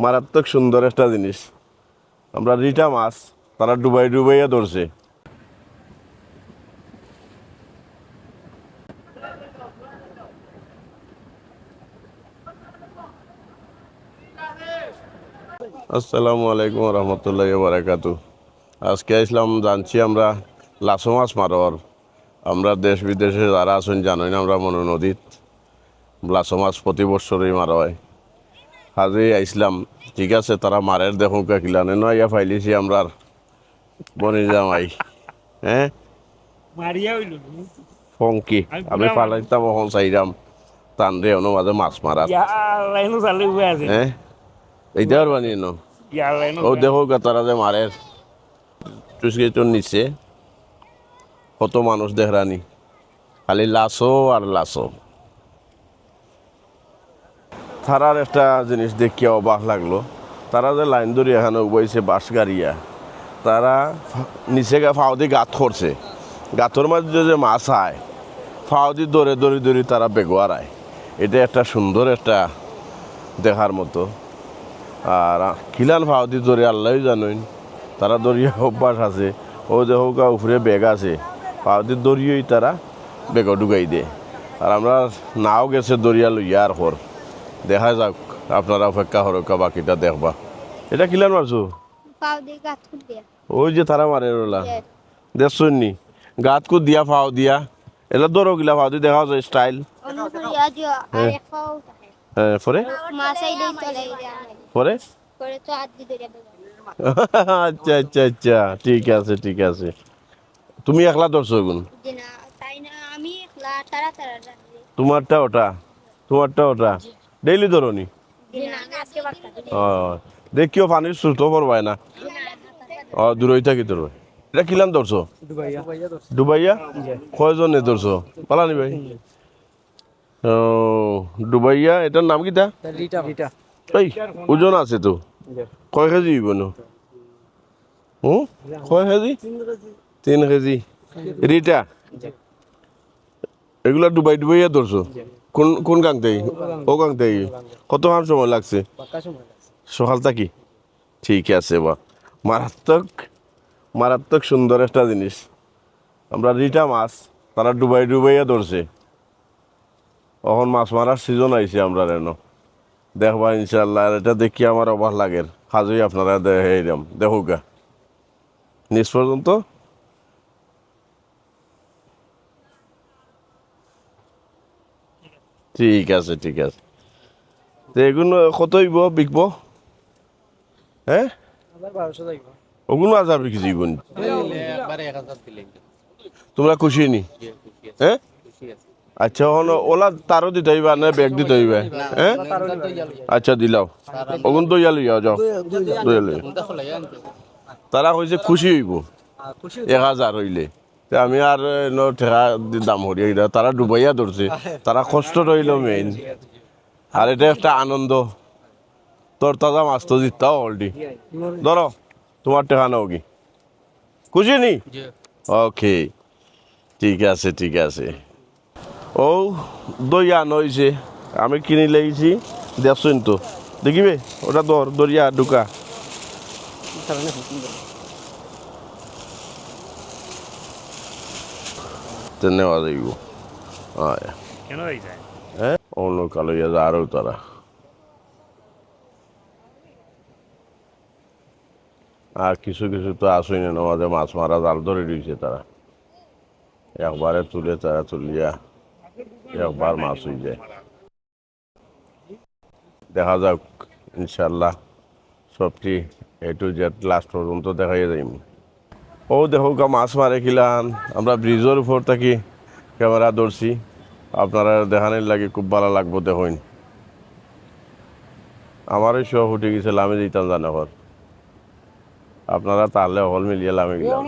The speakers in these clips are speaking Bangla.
মারাত্মক সুন্দর একটা জিনিস। আমরা রিটা মাছ তারা ডুবাই ডুবাইয়া ধরছে। আসসালামু আলাইকুম রহমতুল্লাহি বারাকাতু। আজকে আসলাম জানছি আমরা লাসো মাছ মারর। আমরা দেশ বিদেশে যারা আছেন জানেন আমরা মনো নদীত লাসো মাছ প্রতি বছরই মারা হয়। হাজে আইসলাম, ঠিক আছে তারা মারের দেখুন কিলানে নয় ইয়া ফাইলিছি আমরা বনে জামাই। হ্যাঁ ফঙ্কি আমি ফালাইতাম এখন চাইরাম টান রে অন্য মাঝে মাছ মারা। হ্যাঁ এইটা আর বানিয়ে ন ও দেখো তারা যে মারের চুষকে নিচে কত মানুষ দেখরানি, খালি লাসো আর লাসো। তারার একটা জিনিস দেখিয়া অবাক লাগলো, তারা যে লাইন ধরে এখানে উবাইছে বাস গাড়িয়া, তারা নিচে ফাও দিয়ে গাঁত করছে, গাঁতর মধ্যে যে মাছ আয় ফাও দিয়ে দৌড়ে দৌড়ি দৌড়ি তারা বেগোয়ারায়। এটা একটা সুন্দর একটা দেখার মতো। আর খিলান ফাও দিয়ে দৌড়ে আল্লাহ জানেন, তারা দৌড়িয়ে অভ্যাস আছে। ও যে হোক উপরে বেগ আছে, ফাও দিয়ে দৌড়িয়েই তারা বেগ ঢুকাই দেয়। আর আমরা নাও গেছে দরিয়া লইয়া আর হর দেখা যাক, আপনারা অপেক্ষা হরকা বাকিটা দেখবা। এটা কিলান মারছো? ওই যে তারা মারে ওলা দেখছেন নি গাত কু দিয়া ফাও দিয়া এলা দরো গিলা ফাও দিয়ে দেখা যায় স্টাইল। হ্যাঁ পরে পরে আচ্ছা আচ্ছা আচ্ছা ঠিক আছে ঠিক আছে। তুমি একলা ধরছো গুণ? তোমারটা ওটা, তোমারটা ওটা ডেইলি ধরো নি? দেখিও পানির সুস্থ পড়বায় না। দূরই থাকি তোর। এটা কিলান ধরছো? ডুবাইয়া কয়জনে ধরছো পালানি ভাই? ও ডুবাইয়া, এটার নাম কিটা? এই ওজন আছে তো, কয় কেজি হইব না? কয় কেজি? 3 কেজি। রিটা এগুলা ডুবাই ডুবাইয়া ধরছো? কোন কোন গাংতে? ও গাংতে। কত খান সময় লাগছে? সকাল থাকি? ঠিক আছে বা মারাত্মক মারাত্মক সুন্দর একটা জিনিস। আমরা রিটা মাছ তারা ডুবাই ডুবাইয়া ধরছে। এখন মাছ মারার সিজন আইছে আমরা রেন দেখবা ইনশাল্লাহ। আর এটা দেখি আমার অবাক লাগের, হাজই আপনারা দেখুক গা নিজ পর্যন্ত। ঠিক আছে ঠিক আছে। তো এগুলো কত হইব বিকব? হ্যাঁ ওগুলো 1000 বিক্রি জীবন। তোমরা খুশি নি? হ্যাঁ আচ্ছা ওলা তারও দিতে হইবা না ব্যাগ দিতে হইবে? হ্যাঁ আচ্ছা দিলাও ওগুন দইয়া লইয়া যাও, দইয়া লইয়া। তারা কইছে খুশি হইব 1000 হইলে। আমি আর ঠেকা দাম হরিয়া, তারা ডুবাইয়া ধরছে, তারা কষ্ট রইল মেইন। আর এটা একটা আনন্দ, তোর তাজা মাছ তো জিততাও অলরেডি। ধরো তোমার টেকা নাও কি খুশি নি? ওকে ঠিক আছে ঠিক আছে। ও দইয়া নইছে আমি কিনি লেগেছি, দেখছেন তো দেখিবে ওটা দরিয়া ঢুকা। নেওয়া যাইব হ্যাঁ অন্য কালো ইয়া আরও তারা। আর কিছু কিছু তো আসই না, আমাদের মাছ মারা জাল ধরে দিয়েছে তারা, একবারে তুলে তারা তুলিয়া একবার মাছ হয়ে যায়। দেখা যাক ইনশাল্লাহ সবটি এ টু জেড লাস্ট পর্যন্ত দেখাই যাইম। ও দেখো মাছ মারে খিলান, আমরা ব্রিজের উপর থাকি ক্যামেরা ধরছি, আপনারা দেখানোর লাগে খুব ভালো লাগবো। দেখুন আমারই শখ উঠে গেছিল, আমি দিতাম জানা ঘর, আপনারা তাহলে হল মিলিয়ে লামে গেলাম।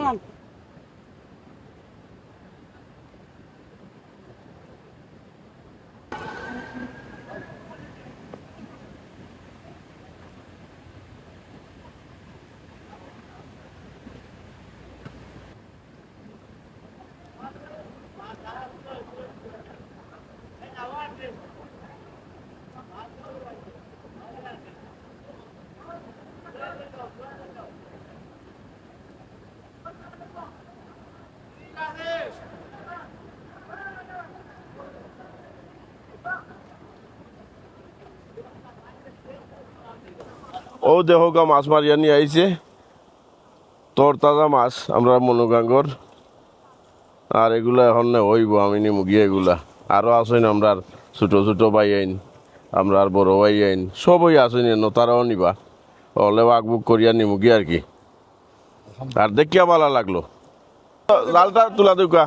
ও দেহগা মাছ মারিয়া নিয়ে আইছে তোর তাজা মাছ আমরা মনোগাঙ্গর আর এগুলা এখন হইব আমি নিমু গিয়ে এগুলা আরও আসেন আমরা ছোটো ছোটো বাই আইন আমরা আর বড় বাই আইন সবই আসেন নতারাও নিবা হলে বাকবুক করিয়া নিমু গিয়ে আর কি আর দেখিয়া ভালো লাগলো লালটা তুলা দুকা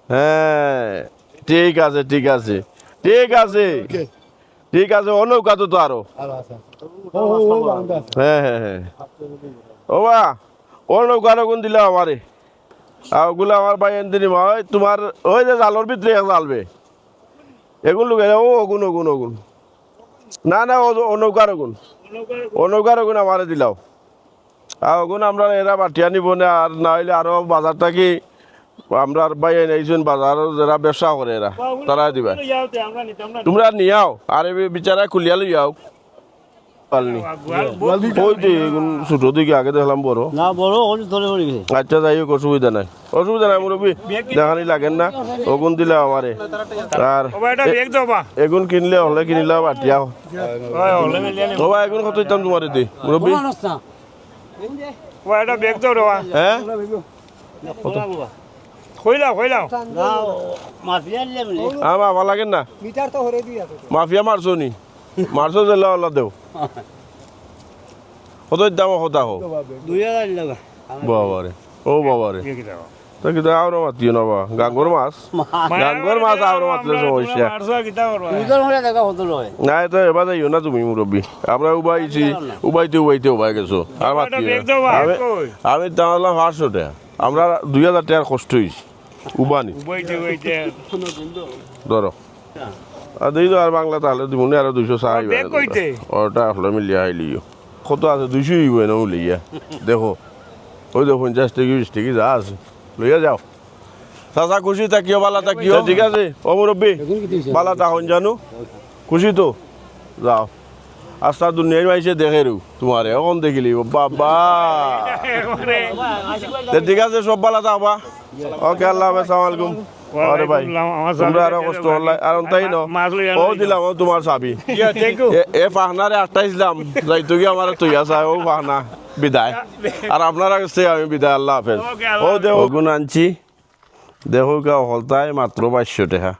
হ্যাঁ ঠিক আছে ঠিক আছে ঠিক আছে ঠিক আছে ও নৌকা তো আরো হ্যাঁ হ্যাঁ হ্যাঁ ও বা ও নৌকা কোন দিলে আমারে ওগুলো আমার ভাই এনতে নিবা ওই তোমার ওই যে জালর ভিতরে জালবে এগুন লোক ও ওগুন ওগুন ওগুন না না ও নৌকার ওগুন ও নৌকার ওগুন আমারে দিলাও আর ওগুন আমরা এরা বাটিয়া নিব না আর না হইলে আরো বাজারটা কি আমরা ভাই এনেছেন বাজার যারা ব্যবসা করে এরা তারা দিবা তোমরা নিয়াও আর বিচারা খুলিয়া লইয়াও ওই যে ছোট দিকে আগে দেখলাম বড় না বড় ধরে পড়ে গেছে আচ্ছা যাই হোক অসুবিধা নাই মুরব্বী দেখানি লাগেন না ওগুন দিলে আমারে আর এগুন কিনলে হলে কিনিলে বাটিয়া বাবা এগুন কত দিতাম তোমার দি মুরব্বী হ্যাঁ আমার ভালো লাগেন না মাফিয়া মারছো নি মারছো যে আল্লাহ দেও কত দাম কথা হোক 2000 বাবারে ও বাবারে তা কিন্তু আরো মাতিও না বা গাঙ্গর মাছ আরো মাতলে সমস্যা না এটা এবার যাইও না তুমি মুরব্বী আমরা উবাইতে গেছো আর মাতিও আমি তাহলে 500 টাকা আমরা 2000 টাকার কষ্ট হয়েছি উবানি ধরো আর দিই আর বাংলা তাহলে দিব না আরো 200 চাই ওটা আসলে মিলিয়ে আইলিও কত আছে 200 হইব না লইয়া দেখো ওই দেখো 50 টাকা 20 টাকা যা আছে লইয়া যাও চাচা খুশি থাকিও বালা থাকিও ঠিক আছে ও মুরব্বী বালা তাহন জানো খুশি তো যাও আস্তা দুনিয়ার মাইসে দেখে রু তোমারে এখন দেখিলি বাবা ঠিক আছে সব বালা থাকবা ওকে আল্লাহ হাফেজ আসসালামু আলাইকুম আরে ভাই তোমরা আরো কষ্ট হল আর তাই ন ও দিলাম ও তোমার চাবি এ ফাহনারে 28 দিলাম যাইতো কি আমার তুই আসা ও ফাহনা বিদায় আর আপনারা কাছে আমি বিদায় আল্লাহ হাফেজ ও দেখো গুণ আনছি দেখো কে হলতায় মাত্র 500 টাকা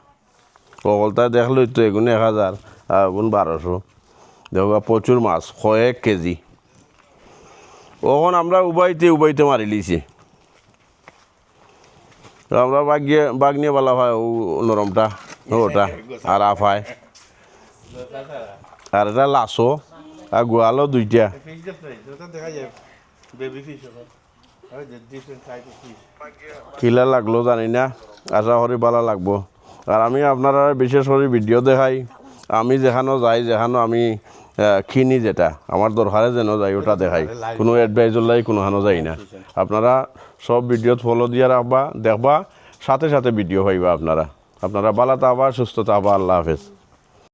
হলতায় দেখলো তো এগুন 1000 আর এগুন 1200 দেখো প্রচুর মাছ কয়েক কেজি ওখন আমরা উবাইতে মারি লিছি আমরা বাঘ নিয়ে বলা হয় ও নরমটা ওটা আর আফায় আর এটা লাসো আর গোয়ালও 2টা কিলা লাগলো জানি না আশা করি ভালো লাগবো আর আমি আপনারা বিশেষ করে ভিডিও দেখাই আমি যেখানো আমি কিনি যেটা আমার দরকারে যেন যাই ওটা দেখাই কোনো অ্যাডভাইজর লাই কোনোখানো যাই না আপনারা সব ভিডিও ফলো দিয়ে রাখবা দেখবা সাথে সাথে ভিডিও পাইবা আপনারা ভালো থাকবা সুস্থ থাকবা আল্লাহ হাফেজ